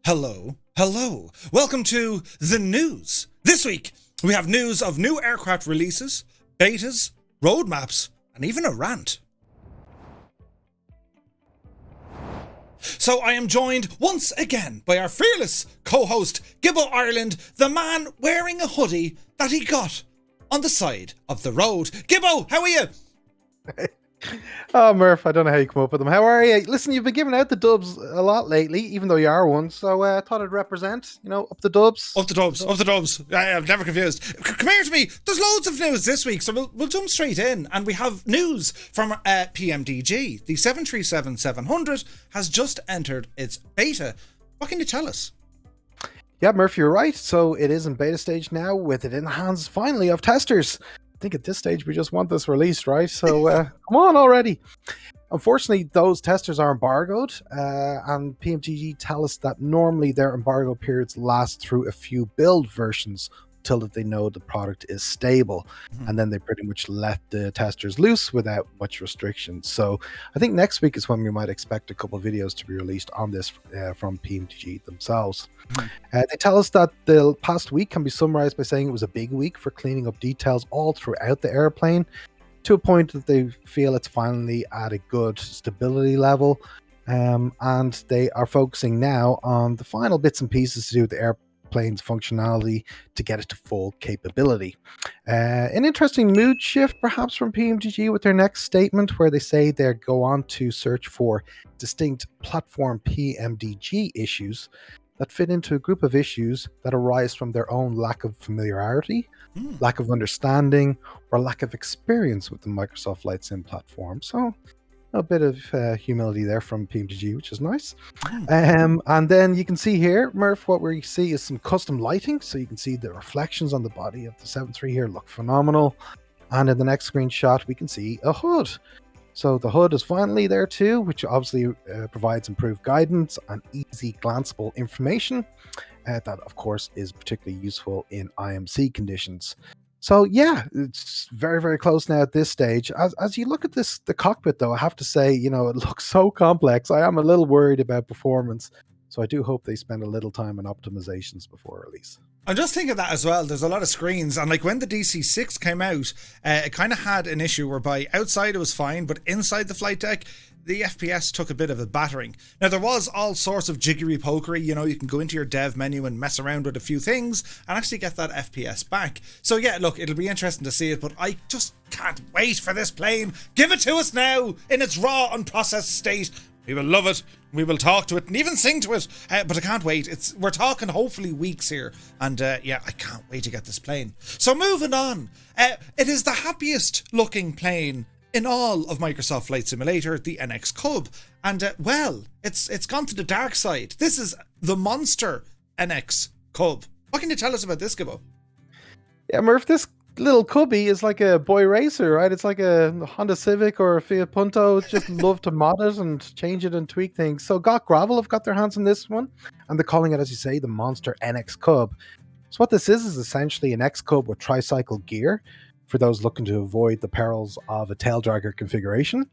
Hello, hello. Welcome to the news. This week, we have news of new aircraft releases, betas, roadmaps, and even a rant. So I am joined once again by our fearless co-host, GibboIreland, the man wearing a hoodie that he got on the side of the road. Gibbo, how are you? Oh, Murph, I don't know how you come up with them. How are you? Listen, you've been giving out the dubs a lot lately, even though you are one, so I thought I'd represent, up the dubs. Up the dubs. I'm never confused. Come here to me. There's loads of news this week, so we'll jump straight in. And we have news from PMDG. The 737-700 has just entered its beta. What can you tell us? Yeah, Murph, you're right. So it is in beta stage now, with it in the hands, finally, of testers. I think at this stage we just want this released, right? So come on already. Unfortunately, those testers are embargoed, and PMDG tell us that normally their embargo periods last through a few build versions till that they know the product is stable, and then they pretty much let the testers loose without much restrictions. So I think next week is when we might expect a couple of videos to be released on this from PMDG themselves. They tell us that the past week can be summarized by saying it was a big week for cleaning up details all throughout the airplane, to a point that they feel it's finally at a good stability level, and they are focusing now on the final bits and pieces to do with the airplane's functionality to get it to full capability. An interesting mood shift perhaps from PMDG with their next statement, where they say they go on to search for distinct platform PMDG issues that fit into a group of issues that arise from their own lack of familiarity, lack of understanding, or lack of experience with the Microsoft Flight Sim platform. So a bit of humility there from PMDG, which is nice. And then you can see here, Murph, what we see is some custom lighting. So you can see the reflections on the body of the 737 here look phenomenal. And in the next screenshot, we can see a hood. So the hood is finally there too, which obviously provides improved guidance and easy glanceable information. That, of course, is particularly useful in IMC conditions. So yeah, it's very, very close now at this stage. As you look at the cockpit, though, I have to say, it looks so complex. I am a little worried about performance. So I do hope they spend a little time on optimizations before release. I'm just thinking that as well. There's a lot of screens, and like when the DC-6 came out, it kind of had an issue whereby outside it was fine, but inside the flight deck, the FPS took a bit of a battering. Now, there was all sorts of jiggery pokery. You can go into your dev menu and mess around with a few things and actually get that FPS back. So yeah, look, it'll be interesting to see it, but I just can't wait for this plane. Give it to us now in its raw, unprocessed state. We will love it. We will talk to it and even sing to it. But I can't wait. We're talking hopefully weeks here. And yeah, I can't wait to get this plane. So moving on. It is the happiest looking plane in all of Microsoft Flight Simulator, the NX Cub. And well, it's gone to the dark side. This is the monster NX Cub. What can you tell us about this, Gibbo? Yeah, Murph, this little cubby is like a boy racer, right? It's like a Honda Civic or a Fiat Punto. Just love to mod it and change it and tweak things. So GotGravel have got their hands on this one, and they're calling it, as you say, the monster NX Cub. So what this is essentially an X Cub with tricycle gear for those looking to avoid the perils of a tail dragger configuration.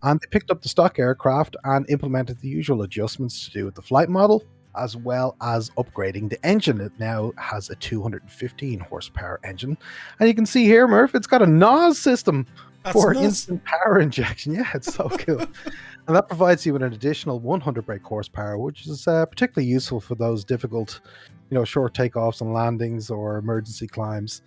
And they picked up the stock aircraft and implemented the usual adjustments to do with the flight model, as well as upgrading the engine. It now has a 215 horsepower engine. And you can see here, Murph, it's got a NOS system for instant power injection. Yeah, it's so cool. And that provides you with an additional 100 brake horsepower, which is particularly useful for those difficult, short takeoffs and landings or emergency climbs.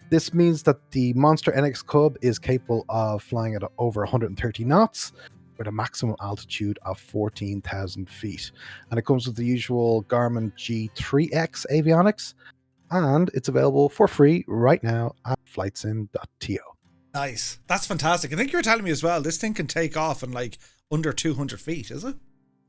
This means that the Monster NX Cub is capable of flying at over 130 knots with a maximum altitude of 14,000 feet. And it comes with the usual Garmin G3X avionics, and it's available for free right now at flightsim.to. Nice. That's fantastic. I think you were telling me as well, this thing can take off in like under 200 feet, is it?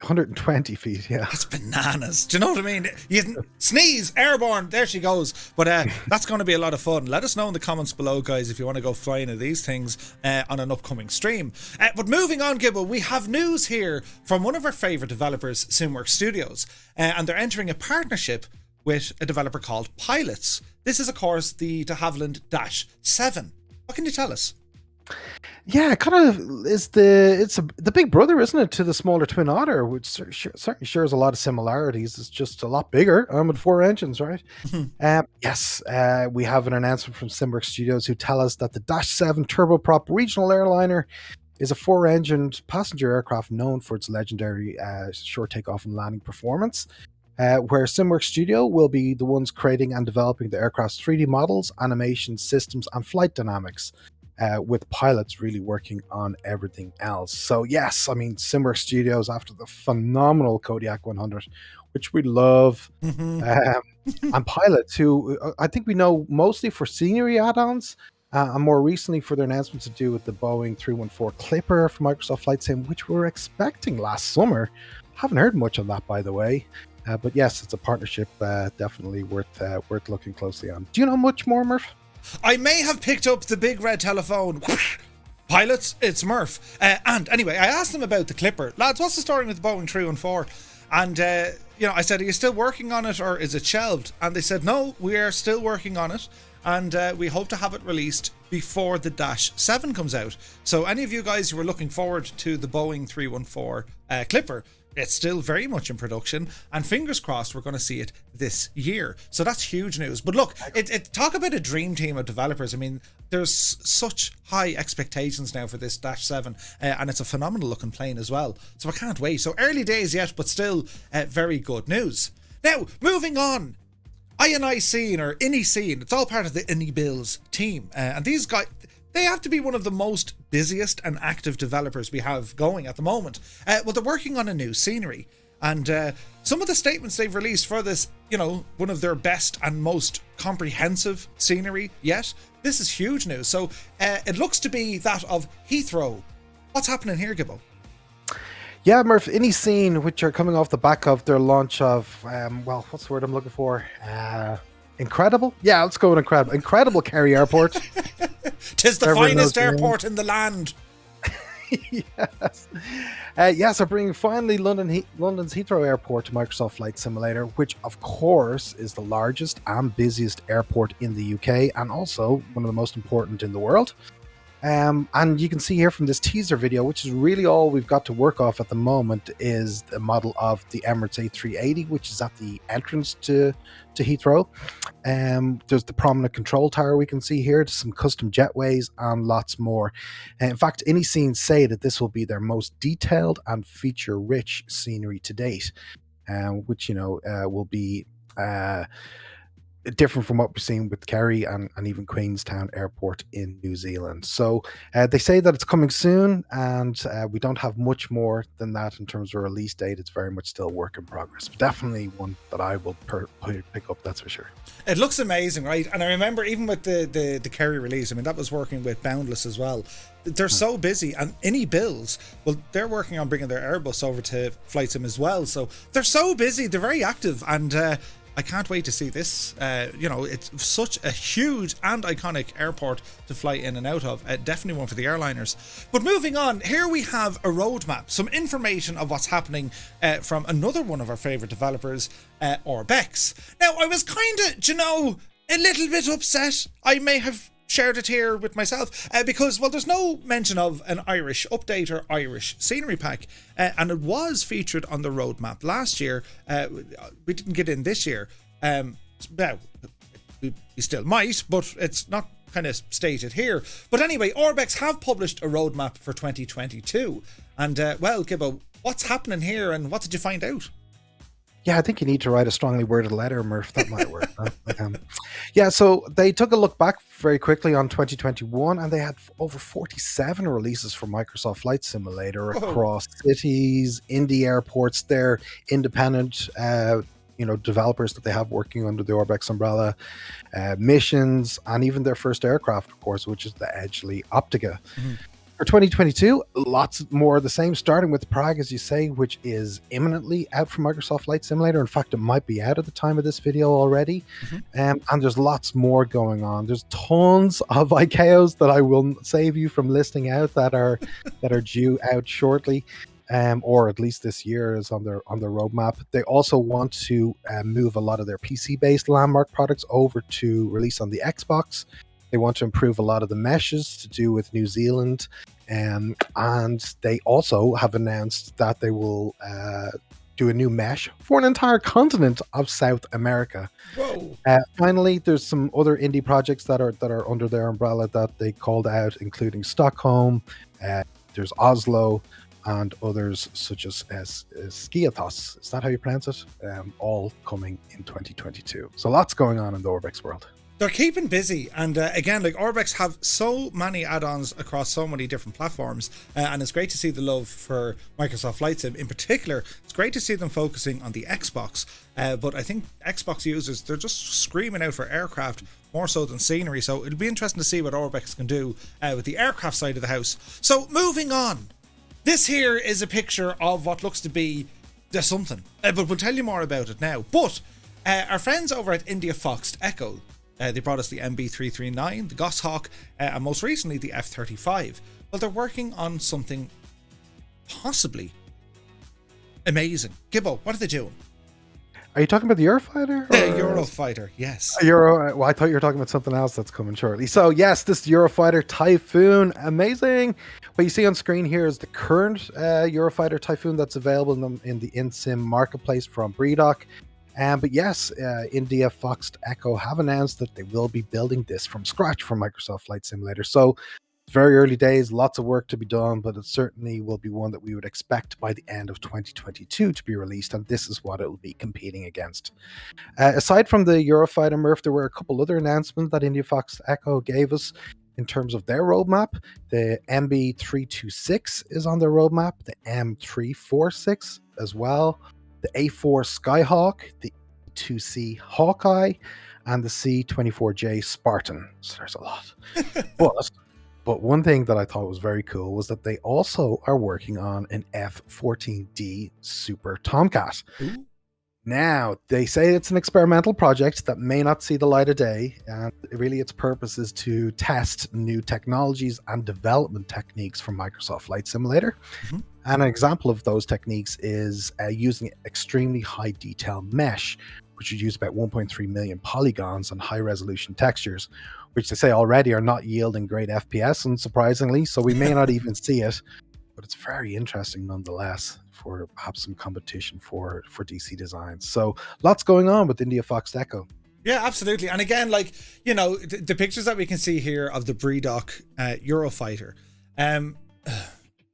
120 feet, yeah. That's bananas. Do you know what I mean? You sneeze, airborne, there she goes. But that's going to be a lot of fun. Let us know in the comments below, guys, if you want to go flying of these things on an upcoming stream. But moving on, Gibbo, we have news here from one of our favourite developers, SimWorks Studios. And they're entering a partnership with a developer called Pilots. This is, of course, the de Havilland Dash 7. What can you tell us? Yeah, it kind of is the big brother, isn't it, to the smaller Twin Otter, which certainly shares a lot of similarities. It's just a lot bigger, with 4 engines, right? Yes, we have an announcement from Simworks Studios who tell us that the Dash 7 turboprop regional airliner is a 4-engined passenger aircraft known for its legendary short takeoff and landing performance. Where Simworks Studio will be the ones creating and developing the aircraft's 3D models, animation systems, and flight dynamics, with pilots really working on everything else. So yes, I mean, Simworks Studios, after the phenomenal Kodiak 100, which we love, and pilots who I think we know mostly for scenery add-ons, and more recently for their announcements to do with the Boeing 314 Clipper from Microsoft Flight Sim, which we were expecting last summer. Haven't heard much of that, by the way. But yes, it's a partnership definitely worth looking closely on. Do you know much more, Murph? I may have picked up the big red telephone. Pilots, it's Murph. And anyway, I asked them about the Clipper. Lads, what's the story with the Boeing 314? And, I said, are you still working on it or is it shelved? And they said, no, we are still working on it. And we hope to have it released before the Dash 7 comes out. So any of you guys who are looking forward to the Boeing 314 Clipper, it's still very much in production, and fingers crossed we're going to see it this year. So that's huge news. But look, talk about a dream team of developers. I mean, there's such high expectations now for this Dash 7, and it's a phenomenal looking plane as well. So I can't wait. So early days yet, but still very good news. Now, moving on. INI Scene or INI Scene, it's all part of the INI Bills team. And these guys, they have to be one of the most busiest and active developers we have going at the moment. Well, they're working on a new scenery. And some of the statements they've released for this, one of their best and most comprehensive scenery yet, this is huge news. So it looks to be that of Heathrow. What's happening here, Gibbo? Yeah, Murph, INI Scene, which are coming off the back of their launch of, what's the word I'm looking for? Incredible? Yeah, let's go with incredible. Incredible Kerry Airport. Tis the finest airport in the land. Yes. So bringing finally London's Heathrow Airport to Microsoft Flight Simulator, which of course is the largest and busiest airport in the UK and also one of the most important in the world. And you can see here from this teaser video, which is really all we've got to work off at the moment, is the model of the Emirates A380, which is at the entrance to Heathrow. There's the prominent control tower we can see here, some custom jetways, and lots more. In fact, INI Scene say that this will be their most detailed and feature-rich scenery to date, which will be different from what we're seeing with Kerry and even Queenstown Airport in New Zealand. So they say that it's coming soon, and we don't have much more than that in terms of a release date. It's very much still work in progress, but definitely one that I will pick up, that's for sure. It looks amazing, right? And I remember even with the Kerry release, I mean, that was working with Boundless as well. They're so busy, and INI Bills, well, they're working on bringing their Airbus over to Flight Sim as well. So they're so busy, they're very active, and I can't wait to see this. It's such a huge and iconic airport to fly in and out of. Definitely one for the airliners. But moving on, here we have a roadmap, some information of what's happening from another one of our favourite developers, Orbx. Now, I was kind of, a little bit upset. I may have shared it here with myself because, well, there's no mention of an Irish update or Irish scenery pack, and it was featured on the roadmap last year. We didn't get in this year. Now, we still might, but it's not kind of stated here. But anyway, Orbx have published a roadmap for 2022, and well, Gibbo, what's happening here and what did you find out? Yeah, I think you need to write a strongly worded letter, Murph. That might work. So they took a look back very quickly on 2021, and they had over 47 releases for Microsoft Flight Simulator across cities, indie airports, their independent developers that they have working under the Orbx umbrella, missions, and even their first aircraft, of course, which is the Edgeley Optica. Mm-hmm. For 2022, lots more of the same, starting with Prague, as you say, which is imminently out for Microsoft Flight Simulator. In fact, it might be out at the time of this video already. Mm-hmm. And there's lots more going on. There's tons of ICAOs that I will save you from listing out that are due out shortly. Or at least this year is on their roadmap. They also want to move a lot of their PC-based landmark products over to release on the Xbox. They want to improve a lot of the meshes to do with New Zealand, and they also have announced that they will do a new mesh for an entire continent of South America. Whoa! Finally, there's some other indie projects that are under their umbrella that they called out, including Stockholm. There's Oslo, and others such as Skiathos. Is that how you pronounce it? All coming in 2022. So lots going on in the Orbx world. They're keeping busy, and again, like Orbx have so many add-ons across so many different platforms, and it's great to see the love for Microsoft Flight Sim. In particular, it's great to see them focusing on the Xbox, but I think Xbox users, they're just screaming out for aircraft more so than scenery, so it'll be interesting to see what Orbx can do with the aircraft side of the house. So moving on, this here is a picture of what looks to be something, but we'll tell you more about it now. But our friends over at Indiafoxtecho, they brought us the MB339, the Goshawk, and most recently the F-35. Well, they're working on something possibly amazing. Gibbo, what are they doing? Are you talking about the Eurofighter? The Eurofighter, yes. Well, I thought you were talking about something else that's coming shortly. So yes, this Eurofighter Typhoon, amazing. What you see on screen here is the current Eurofighter Typhoon that's available in the InSim marketplace from Bredock. But yes, Indiafoxtecho have announced that they will be building this from scratch for Microsoft Flight Simulator. So very early days, lots of work to be done, but it certainly will be one that we would expect by the end of 2022 to be released, and this is what it will be competing against. Aside from the Eurofighter, Murph, there were a couple other announcements that Indiafoxtecho gave us in terms of their roadmap. The MB326 is on their roadmap, the M346 as well, the A4 Skyhawk, the E2C Hawkeye, and the C24J Spartan. So there's a lot. But one thing that I thought was very cool was that they also are working on an F-14D Super Tomcat. Ooh. Now, they say it's an experimental project that may not see the light of day, and really its purpose is to test new technologies and development techniques from Microsoft Flight Simulator. Mm-hmm. And an example of those techniques is using extremely high detail mesh, which would use about 1.3 million polygons and high resolution textures, which they say already are not yielding great FPS, unsurprisingly, so we may not even see it. But it's very interesting nonetheless for perhaps some competition for DC designs. So lots going on with Indiafoxtecho. Yeah, absolutely. And again, like, you know, the pictures that we can see here of the Bredock Eurofighter,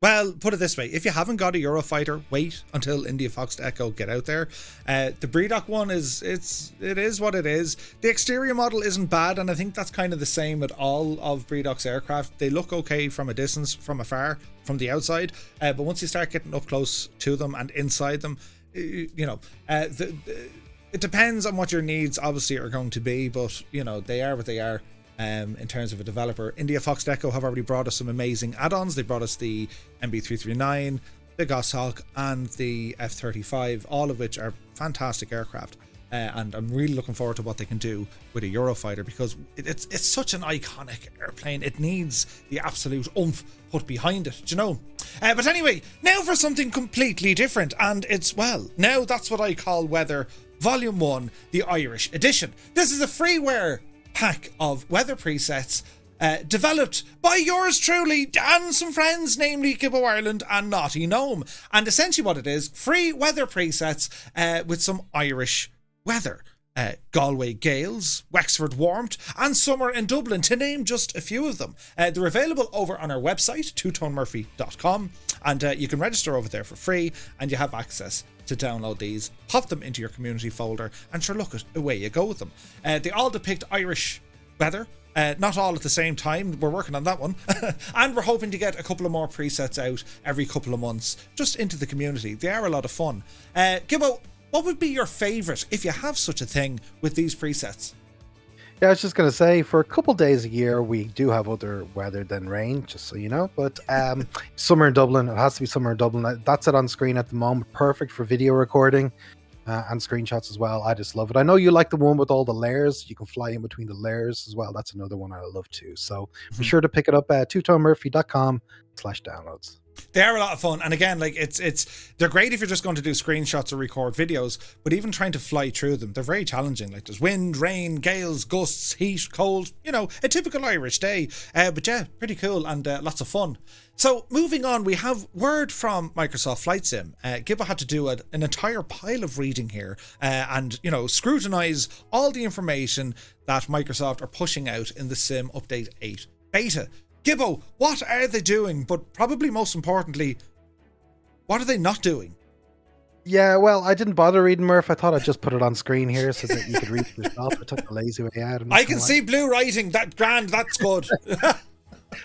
well, put it this way, if you haven't got a Eurofighter, wait until Indiafoxtecho get out there. The Bredock one it is what it is. The exterior model isn't bad, and I think that's kind of the same with all of Bredock's aircraft. They look okay from a distance, from afar, from the outside, but once you start getting up close to them and inside them, you know, it depends on what your needs obviously are going to be, but you know, they are what they are. In terms of a developer, Indiafoxtecho have already brought us some amazing add-ons. They brought us the MB339, the Goshawk, and the F-35, all of which are fantastic aircraft. And I'm really looking forward to what they can do with a Eurofighter, because it's such an iconic airplane. It needs the absolute oomph put behind it, do you know? But anyway, now for something completely different, and now that's what I call Weather Volume 1, the Irish edition. This is a freeware pack of weather presets developed by yours truly and some friends, namely GibboIreland and Naughty Gnome. And essentially what it is, free weather presets with some Irish weather. Galway gales, Wexford warmth, and summer in Dublin, to name just a few of them. They're available over on our website, twotonemurphy.com, and you can register over there for free, and you have access to download these, pop them into your community folder, and sure, look, away you go with them. They all depict Irish weather, not all at the same time. We're working on that one. And we're hoping to get a couple of more presets out every couple of months, just into the community. They are a lot of fun. Gibbo, what would be your favourite, if you have such a thing, with these presets? Yeah, I was just going to say, for a couple days a year, we do have other weather than rain, just so you know. But summer in Dublin, it has to be summer in Dublin. That's it on screen at the moment. Perfect for video recording and screenshots as well. I just love it. I know you like the one with all the layers. You can fly in between the layers as well. That's another one I love too. So be sure to pick it up at twotonemurphy.com/downloads. They are a lot of fun, and again, like they're great if you're just going to do screenshots or record videos, but even trying to fly through them, they're very challenging. Like there's wind, rain, gales, gusts, heat, cold, a typical Irish day. But yeah, pretty cool and lots of fun. So moving on, we have word from Microsoft Flight Sim. Gibbo had to do an entire pile of reading here and, scrutinize all the information that Microsoft are pushing out in the Sim Update 8 beta. Gibbo, what are they doing? But probably most importantly, what are they not doing? Yeah, well, I didn't bother reading, Murph. I thought I'd just put it on screen here so that you could read it yourself. I took the lazy way out. I can see blue writing. That grand. That's good.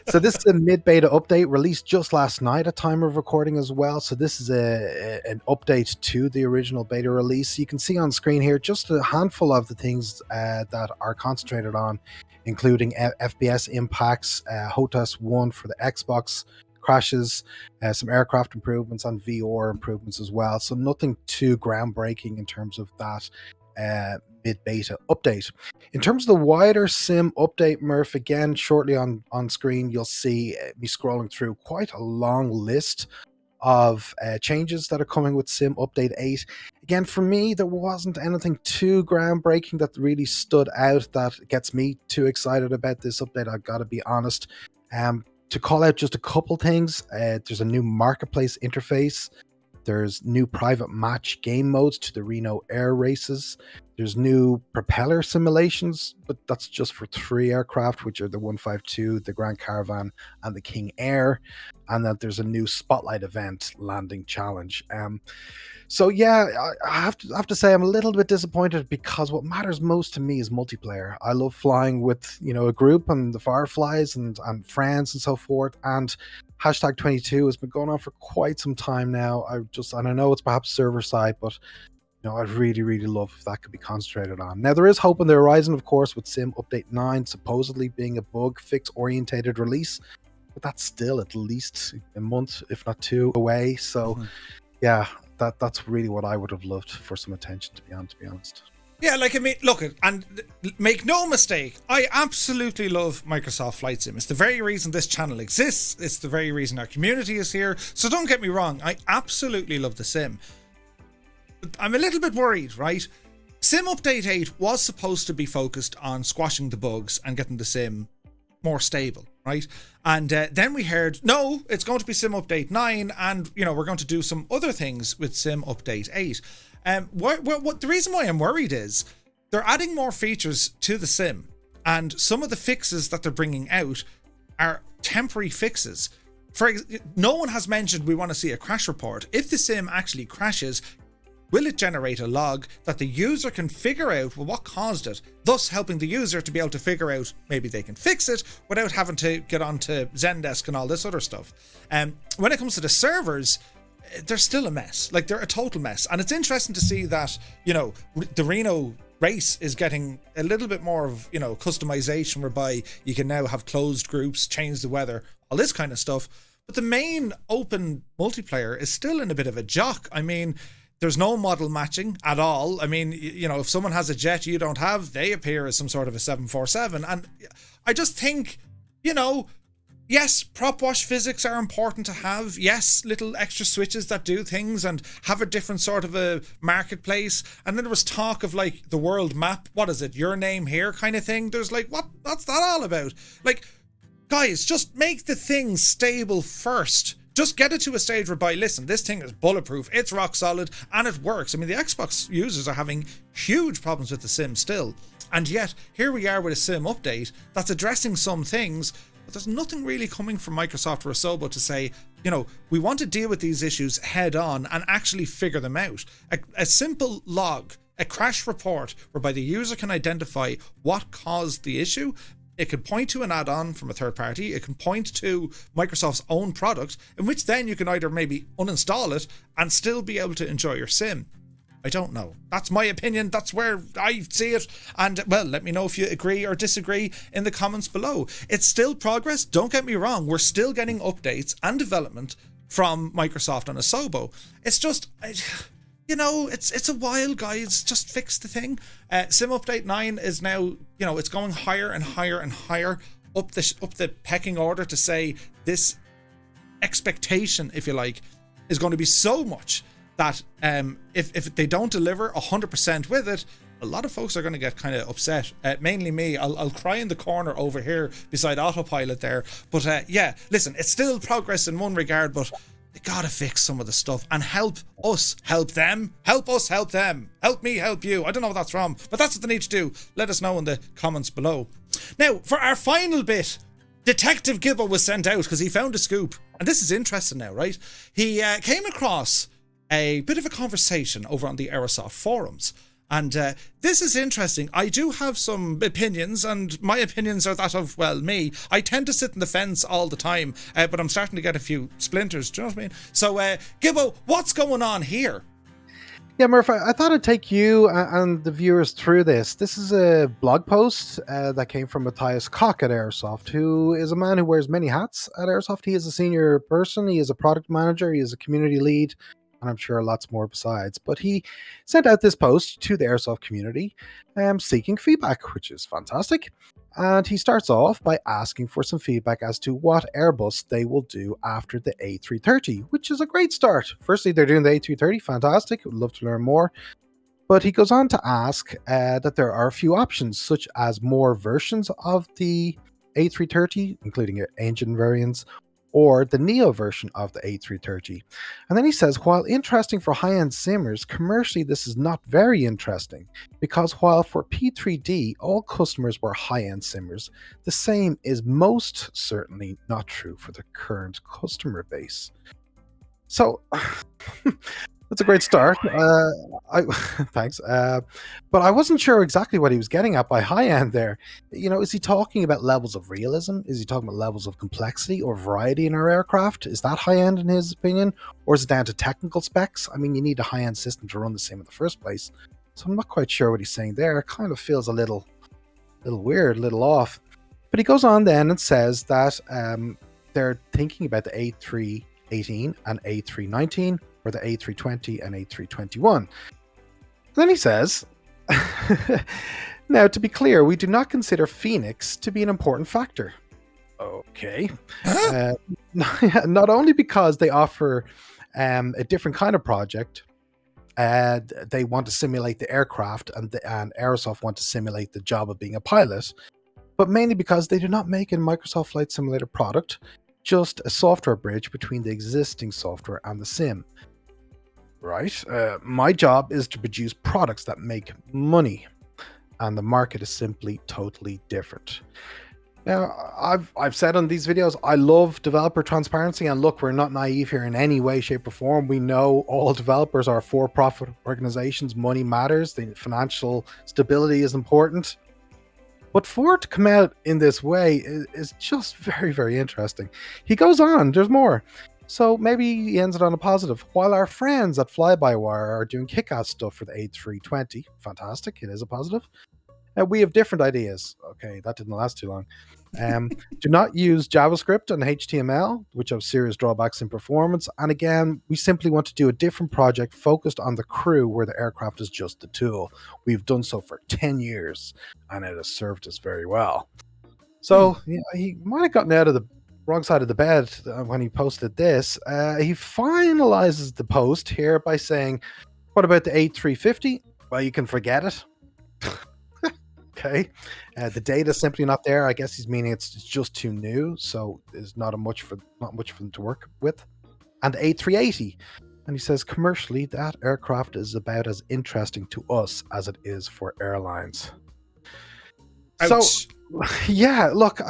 So this is a mid-beta update released just last night at time of recording as well. So this is an update to the original beta release. You can see on screen here just a handful of the things that are concentrated on, including FPS impacts, HOTAS 1 for the Xbox crashes, some aircraft improvements and VR improvements as well. So nothing too groundbreaking in terms of that mid-beta update. In terms of the wider Sim update, Murph, again, shortly on screen, you'll see me scrolling through quite a long list of changes that are coming with Sim Update 8. Again, for me, there wasn't anything too groundbreaking that really stood out that gets me too excited about this update, I've got to be honest. To call out just a couple things, there's a new marketplace interface. There's new private match game modes to the Reno Air races. There's new propeller simulations, but that's just for 3 aircraft, which are the 152, the Grand Caravan, and the King Air. And then there's a new Spotlight event landing challenge. So yeah, I have to say I'm a little bit disappointed because what matters most to me is multiplayer. I love flying with a group and the Fireflies and friends and so forth. And Hashtag 22 has been going on for quite some time now. And I know it's perhaps server side, but I'd really love if that could be concentrated on. Now there is hope on the horizon, of course, with Sim Update 9 supposedly being a bug fix orientated release, but that's still at least a month, if not 2 away. So yeah, that's really what I would have loved for some attention to be honest. Yeah, like, I mean, look, and make no mistake, I absolutely love Microsoft Flight Sim. It's the very reason this channel exists. It's the very reason our community is here. So don't get me wrong, I absolutely love the Sim. But I'm a little bit worried, right? Sim Update 8 was supposed to be focused on squashing the bugs and getting the Sim more stable, right? And then we heard, no, it's going to be Sim Update 9 and, we're going to do some other things with Sim Update 8. What the reason why I'm worried is they're adding more features to the Sim, and some of the fixes that they're bringing out are temporary fixes. No one has mentioned we want to see a crash report. If the Sim actually crashes, will it generate a log that the user can figure out what caused it, thus helping the user to be able to figure out maybe they can fix it without having to get onto Zendesk and all this other stuff. When it comes to the servers, they're still a mess. Like, they're a total mess. And it's interesting to see that, the Reno race is getting a little bit more of, customization, whereby you can now have closed groups, change the weather, all this kind of stuff. But the main open multiplayer is still in a bit of a jock. I mean, there's no model matching at all. I mean, if someone has a jet you don't have, they appear as some sort of a 747. And I just think, yes, prop wash physics are important to have. Yes, little extra switches that do things and have a different sort of a marketplace. And then there was talk of like the world map. What is it? Your name here kind of thing. There's like, what's that all about? Like, guys, just make the thing stable first. Just get it to a stage whereby, listen, this thing is bulletproof, it's rock solid, and it works. I mean, the Xbox users are having huge problems with the Sim still. And yet, here we are with a Sim update that's addressing some things, but there's nothing really coming from Microsoft or Asobo to say, we want to deal with these issues head on and actually figure them out. A simple log, a crash report, whereby the user can identify what caused the issue. It can point to an add-on from a third party. It can point to Microsoft's own product, in which then you can either maybe uninstall it and still be able to enjoy your Sim. I don't know. That's my opinion. That's where I see it. And, well, let me know if you agree or disagree in the comments below. It's still progress. Don't get me wrong. We're still getting updates and development from Microsoft and Asobo. It's just, it's a while, guys. Just fix the thing. Sim Update 9 is now, it's going higher and higher and higher up the pecking order to say this expectation, if you like, is going to be so much that if they don't deliver 100% with it, a lot of folks are going to get kind of upset. Mainly me. I'll cry in the corner over here beside autopilot there. But yeah, listen, it's still progress in one regard, but they gotta fix some of the stuff and help us help them. Help us help them. Help me help you. I don't know what that's from, but that's what they need to do. Let us know in the comments below. Now, for our final bit, Detective Gibbo was sent out because he found a scoop. And this is interesting now, right? He came across a bit of a conversation over on the Aerosoft forums. And this is interesting. I do have some opinions, and my opinions are that of, well, me. I tend to sit in the fence all the time, but I'm starting to get a few splinters. Do you know what I mean? So, Gibbo, what's going on here? Yeah, Murph, I thought I'd take you and the viewers through this. This is a blog post that came from Matthias Koch at Aerosoft, who is a man who wears many hats at Aerosoft. He is a senior person. He is a product manager. He is a community lead. And I'm sure lots more besides. But he sent out this post to the Airsoft community seeking feedback, which is fantastic. And he starts off by asking for some feedback as to what Airbus they will do after the A330, which is a great start. Firstly, they're doing the A330, fantastic. Would love to learn more. But he goes on to ask that there are a few options, such as more versions of the A330, including engine variants, or the Neo version of the A330. And then he says, while interesting for high-end simmers, commercially this is not very interesting, because while for P3D all customers were high-end simmers, the same is most certainly not true for the current customer base. So that's a great start. Thanks. But I wasn't sure exactly what he was getting at by high end there. You know, is he talking about levels of realism? Is he talking about levels of complexity or variety in our aircraft? Is that high end in his opinion? Or is it down to technical specs? I mean, you need a high end system to run the sim in the first place. So I'm not quite sure what he's saying there. It kind of feels a little weird, a little off. But he goes on then and says that they're thinking about the A318 and A319, or the A320 and A321. Then he says, now to be clear, we do not consider Phoenix to be an important factor. Okay. Not only because they offer a different kind of project, they want to simulate the aircraft, and Aerosoft want to simulate the job of being a pilot, but mainly because they do not make a Microsoft Flight Simulator product, just a software bridge between the existing software and the sim. Right? My job is to produce products that make money, and the market is simply totally different. Now, I've said on these videos, I love developer transparency, and look, we're not naive here in any way, shape, or form. We know all developers are for-profit organizations. Money matters. The financial stability is important. But for it to come out in this way is just very, very interesting. He goes on, there's more. So maybe he ends it on a positive. While our friends at Fly-by-Wire are doing kick-ass stuff for the A320, fantastic, it is a positive. We have different ideas. Okay, that didn't last too long. Do not use JavaScript and HTML, which have serious drawbacks in performance. And again, we simply want to do a different project focused on the crew where the aircraft is just the tool. We've done so for 10 years, and it has served us very well. So he might have gotten out of the wrong side of the bed when he posted this. He finalizes the post here by saying, what about the A350? Well, you can forget it. Okay. The data's simply not there. I guess he's meaning it's just too new, so there's not much for them to work with. And the A380. And he says, commercially, that aircraft is about as interesting to us as it is for airlines. Ouch. So, yeah, look,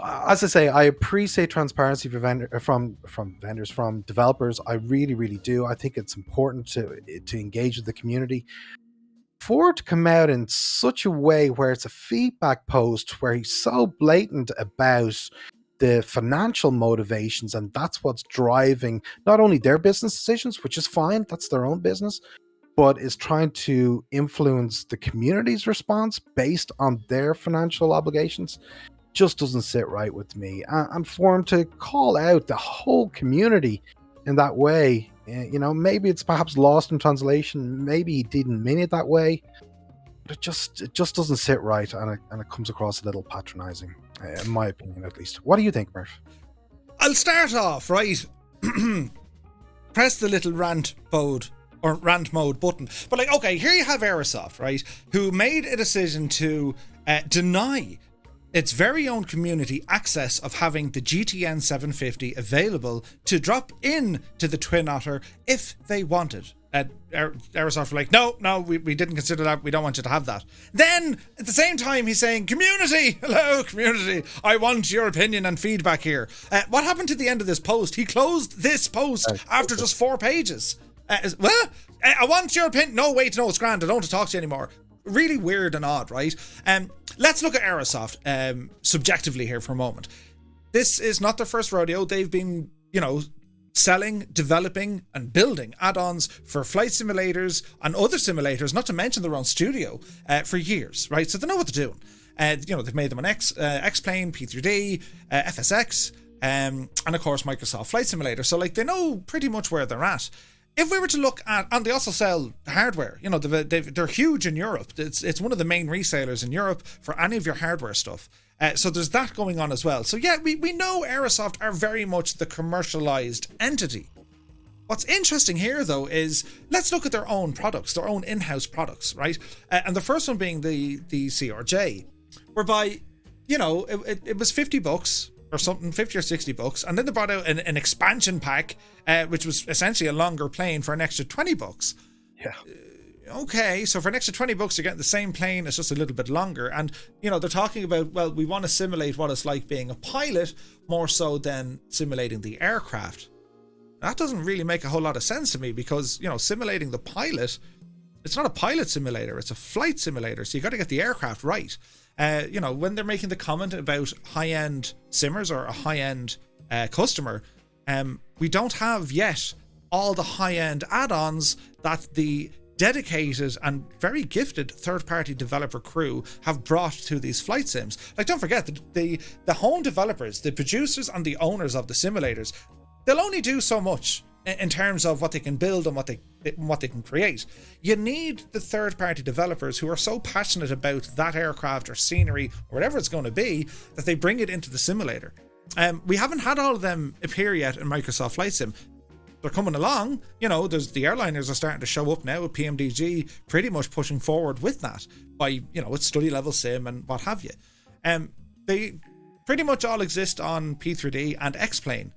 as I say, I appreciate transparency from vendors, from developers. I really, really do. I think it's important to engage with the community. For it to come out in such a way where it's a feedback post where he's so blatant about the financial motivations, and that's what's driving not only their business decisions, which is fine, that's their own business, but is trying to influence the community's response based on their financial obligations, just doesn't sit right with me. And for him to call out the whole community in that way, you know, maybe it's perhaps lost in translation, maybe he didn't mean it that way, but it just doesn't sit right, and it comes across a little patronizing, in my opinion at least. What do you think, Murph? I'll start off, right? Press the little rant mode button. But like, okay, here you have Aerosoft, right? Who made a decision to deny its very own community access of having the GTN 750 available to drop in to the Twin Otter if they wanted. Aerosoft were like, no, we didn't consider that. We don't want you to have that. Then, at the same time, he's saying, community, hello, community, I want your opinion and feedback here. What happened to the end of this post? He closed this post after just 4 pages. I want your opinion. No, wait, no, it's grand. I don't want to talk to you anymore. Really weird and odd, right? Let's look at Aerosoft subjectively here for a moment. This is not their first rodeo. They've been, selling, developing and building add-ons for flight simulators and other simulators, not to mention their own studio, for years, right? So they know what they're doing. They've made them on X-Plane, P3D, FSX, and of course Microsoft Flight Simulator. So like they know pretty much where they're at. If we were to look at, and they also sell hardware, they're huge in Europe. It's one of the main resellers in Europe for any of your hardware stuff. So there's that going on as well. So yeah, we know Aerosoft are very much the commercialized entity. What's interesting here though is, let's look at their own products, their own in-house products, right? And the first one being the CRJ, whereby, it was $50 or something, 50 or 60 bucks, and then they brought out an expansion pack, which was essentially a longer plane for an extra $20. Yeah. Okay, so for an extra $20 you're getting the same plane, it's just a little bit longer. And they're talking about, well, we want to simulate what it's like being a pilot more so than simulating the aircraft. That doesn't really make a whole lot of sense to me, because simulating the pilot, it's not a pilot simulator, it's a flight simulator, so you got to get the aircraft right. When they're making the comment about high-end simmers or a high-end customer, we don't have yet all the high-end add-ons that the dedicated and very gifted third-party developer crew have brought to these flight sims. Like, don't forget, the home developers, the producers and the owners of the simulators, they'll only do so much in terms of what they can build and what they can create. You need the third-party developers who are so passionate about that aircraft or scenery or whatever it's going to be that they bring it into the simulator. We haven't had all of them appear yet in Microsoft Flight Sim. They're coming along. There's the airliners are starting to show up now with PMDG pretty much pushing forward with that by, it's study level sim and what have you. They pretty much all exist on P3D and X-Plane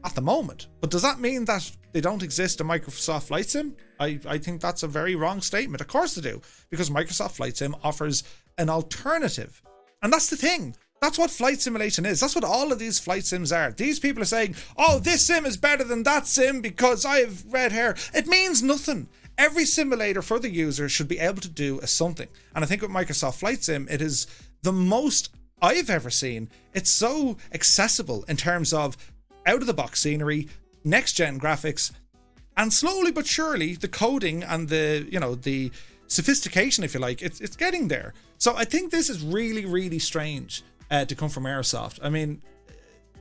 at the moment. But does that mean that they don't exist in Microsoft Flight Sim? I think that's a very wrong statement. Of course they do, because Microsoft Flight Sim offers an alternative. And that's the thing. That's what flight simulation is. That's what all of these flight sims are. These people are saying, oh, this sim is better than that sim because I have red hair. It means nothing. Every simulator for the user should be able to do something. And I think with Microsoft Flight Sim, it is the most I've ever seen. It's so accessible in terms of out-of-the-box scenery, next-gen graphics, and slowly but surely the coding and the sophistication, if you like, it's getting there. So I think this is really, really strange to come from Aerosoft. I mean,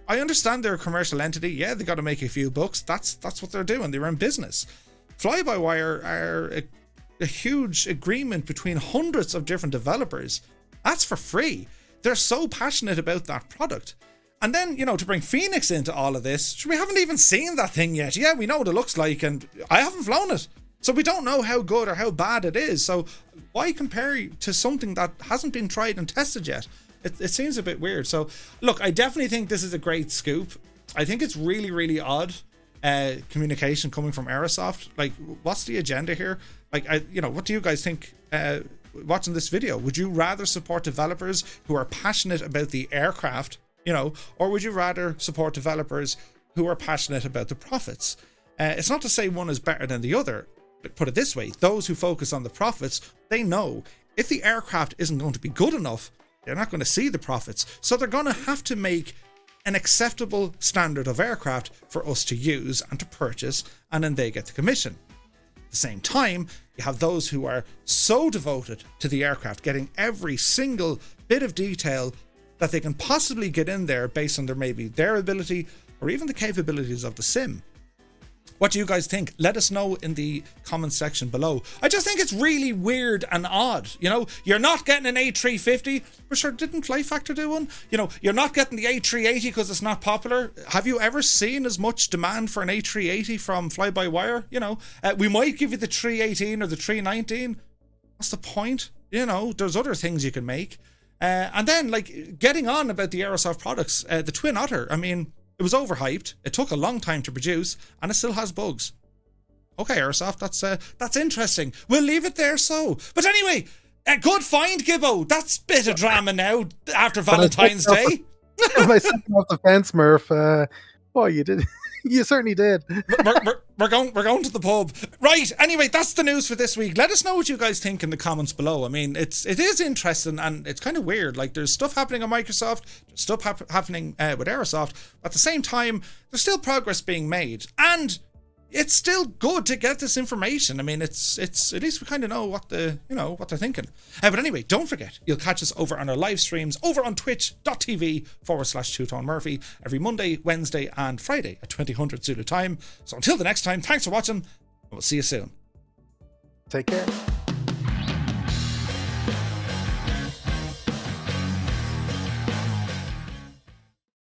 I understand they're a commercial entity. Yeah, they got to make a few bucks. That's what they're doing. They're in business. Fly-by-wire are a huge agreement between hundreds of different developers. That's for free. They're so passionate about that product. And then, to bring Phoenix into all of this, we haven't even seen that thing yet. Yeah, we know what it looks like, and I haven't flown it. So we don't know how good or how bad it is. So why compare to something that hasn't been tried and tested yet? It seems a bit weird. So look, I definitely think this is a great scoop. I think it's really, really odd communication coming from Aerosoft. Like, what's the agenda here? Like, what do you guys think watching this video? Would you rather support developers who are passionate about the aircraft, or would you rather support developers who are passionate about the profits? It's not to say one is better than the other. But put it this way, those who focus on the profits, they know if the aircraft isn't going to be good enough, they're not going to see the profits. So they're going to have to make an acceptable standard of aircraft for us to use and to purchase, and then they get the commission. At the same time, you have those who are so devoted to the aircraft, getting every single bit of detail that they can possibly get in there based on their ability or even the capabilities of the sim. What do you guys think? Let us know in the comment section below. I just think it's really weird and odd. You know, you're not getting an A350. For sure, didn't Fly Factor do one? You know, you're not getting the A380 because it's not popular. Have you ever seen as much demand for an A380 from fly-by-wire? You know, we might give you the 318 or the 319. What's the point? You know, there's other things you can make. And then, like, getting on about the Aerosoft products, the Twin Otter, I mean, it was overhyped. It took a long time to produce, and it still has bugs. Okay, Aerosoft, that's interesting. We'll leave it there, so. But anyway, a good find, Gibbo. That's a bit of drama now after Valentine's Day. I set off the fence, Murph. Boy, you did. You certainly did. We're going to the pub. Right, anyway, that's the news for this week. Let us know what you guys think in the comments below. I mean, it is interesting and it's kind of weird. Like, there's stuff happening on Microsoft, there's stuff happening with Aerosoft. At the same time, there's still progress being made. And it's still good to get this information. I mean, it's at least we kind of know what they're thinking. But anyway, don't forget, you'll catch us over on our live streams over on twitch.tv/Two-Tone Murphy every Monday, Wednesday, and Friday at 2000 Zulu time. So until the next time, thanks for watching, and we'll see you soon. Take care.